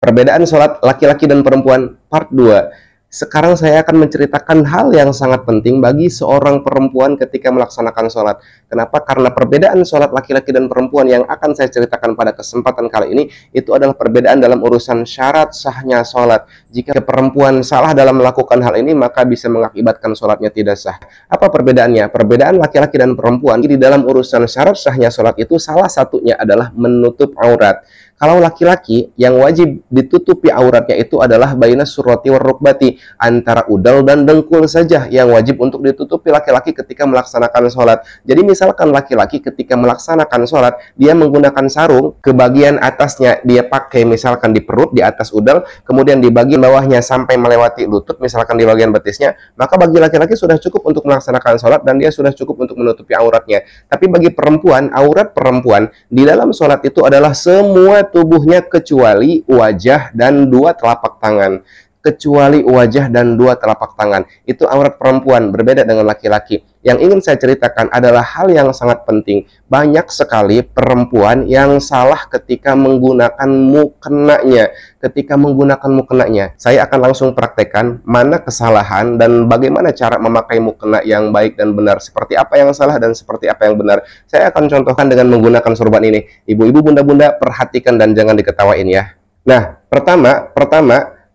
Perbedaan sholat laki-laki dan perempuan part 2. Sekarang saya akan menceritakan hal yang sangat penting bagi seorang perempuan ketika melaksanakan sholat. Kenapa? Karena perbedaan sholat laki-laki dan perempuan yang akan saya ceritakan pada kesempatan kali ini, itu adalah perbedaan dalam urusan syarat sahnya sholat. Jika perempuan salah dalam melakukan hal ini, maka bisa mengakibatkan sholatnya tidak sah. Apa perbedaannya? Perbedaan laki-laki dan perempuan di dalam urusan syarat sahnya sholat itu salah satunya adalah menutup aurat. Kalau laki-laki yang wajib ditutupi auratnya itu adalah baina surrati warrukbati, antara udal dan dengkul saja yang wajib untuk ditutupi laki-laki ketika melaksanakan sholat. Jadi misalkan laki-laki ketika melaksanakan sholat, dia menggunakan sarung, ke bagian atasnya dia pakai misalkan di perut, di atas udal, kemudian di bagian bawahnya sampai melewati lutut, misalkan di bagian betisnya, maka bagi laki-laki sudah cukup untuk melaksanakan sholat dan dia sudah cukup untuk menutupi auratnya. Tapi bagi perempuan, aurat perempuan di dalam sholat itu adalah semua tubuhnya kecuali wajah dan dua telapak tangan. Kecuali wajah dan dua telapak tangan. Itu aurat perempuan, berbeda dengan laki-laki. Yang ingin saya ceritakan adalah hal yang sangat penting. Banyak sekali perempuan yang salah ketika menggunakan mukenanya. Ketika menggunakan mukenanya, saya akan langsung praktekkan mana kesalahan dan bagaimana cara memakai mukena yang baik dan benar. Seperti apa yang salah dan seperti apa yang benar. Saya akan contohkan dengan menggunakan sorban ini. Ibu-ibu, bunda-bunda, perhatikan dan jangan diketawain ya. Nah, pertama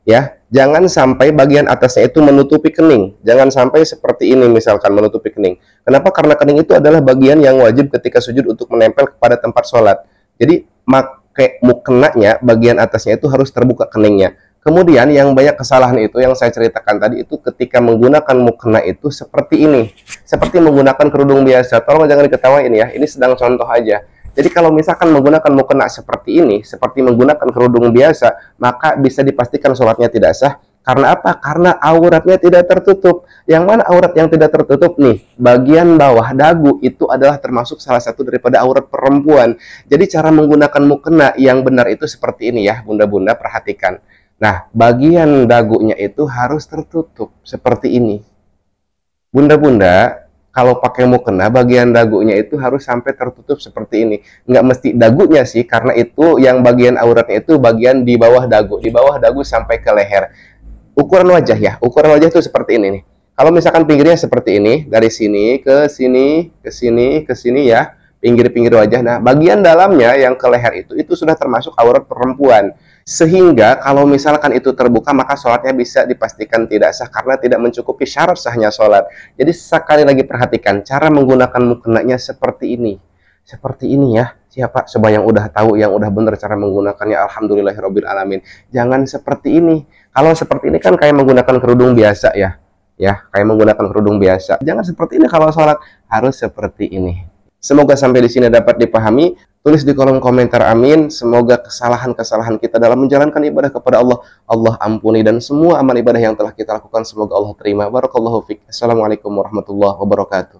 ya, jangan sampai bagian atasnya itu menutupi kening. Jangan sampai seperti ini misalkan menutupi kening. Kenapa? Karena kening itu adalah bagian yang wajib ketika sujud untuk menempel kepada tempat sholat. Jadi pakai mukenanya, bagian atasnya itu harus terbuka keningnya. Kemudian yang banyak kesalahan itu yang saya ceritakan tadi itu ketika menggunakan mukena itu seperti ini. Seperti menggunakan kerudung biasa. Tolong jangan diketawain ya, ini sedang contoh aja. Jadi kalau misalkan menggunakan mukena seperti ini, seperti menggunakan kerudung biasa, maka bisa dipastikan sholatnya tidak sah. Karena apa? Karena auratnya tidak tertutup. Yang mana aurat yang tidak tertutup nih? Bagian bawah dagu itu adalah termasuk salah satu daripada aurat perempuan. Jadi cara menggunakan mukena yang benar itu seperti ini ya, bunda-bunda perhatikan. Nah, bagian dagunya itu harus tertutup seperti ini. Bunda-bunda, kalau pakai mukena, bagian dagunya itu harus sampai tertutup seperti ini. Nggak mesti dagunya sih, karena itu yang bagian auratnya itu bagian di bawah dagu. Di bawah dagu sampai ke leher. Ukuran wajah ya, ukuran wajah itu seperti ini nih. Kalau misalkan pinggirnya seperti ini, dari sini, ke sini, ke sini, ke sini ya, pinggir-pinggir wajah. Nah, bagian dalamnya yang ke leher itu sudah termasuk aurat perempuan. Sehingga kalau misalkan itu terbuka, maka sholatnya bisa dipastikan tidak sah karena tidak mencukupi syarat sahnya sholat. Jadi sekali lagi perhatikan, cara menggunakan mukenanya seperti ini. Seperti ini ya. Siapa? Coba yang udah tahu, yang udah bener cara menggunakannya, alhamdulillahirobbilalamin. Jangan seperti ini. Kalau seperti ini kan kayak menggunakan kerudung biasa ya. Ya, kayak menggunakan kerudung biasa. Jangan seperti ini kalau sholat, harus seperti ini. Semoga sampai di sini dapat dipahami. Tulis di kolom komentar amin. Semoga kesalahan-kesalahan kita dalam menjalankan ibadah kepada Allah, Allah ampuni. Dan semua amal ibadah yang telah kita lakukan, semoga Allah terima. Barakallahu fiik. Assalamualaikum warahmatullahi wabarakatuh.